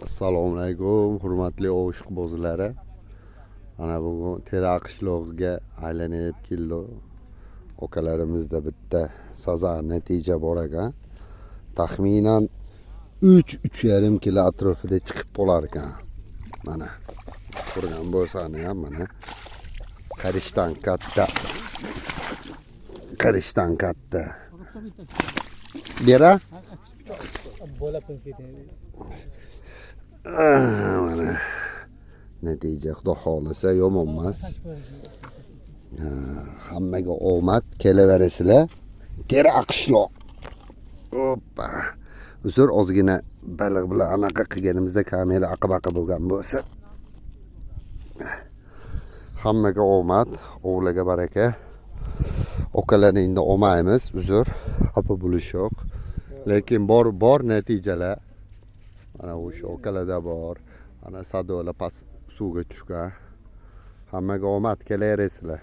Assalomu alaykum, hurmatli ovushqibozlari. Ana bugun Tera qishlog'iga aylanib keldi. Okalarimizda bitta sazan natija bor ekan. Taxminan 3-3,5 kilo atrofida chiqib qolar ekan. Mana ko'rgan bo'lsani ham mana qarishdan katta. Qarishdan katta. Bera? Mana natija xudo xolisa yomon emas. Hammaga omad kelaverasizlar. Tera qishloq. Hoppa. Uzr, ozgina baliq bilan anaqa qilganimizda kamera aqib bo'lgan bo'lsa. Hammaga omad, ovlaga baraka. Okalarni endi olmaymiz, uzr, xafa bo'lish yo'q. Lekin bor natijalar. Mana o'sha okalarda bor. Ana sadolar past suvga tushgan. Hammaga omad kelaverasizlar.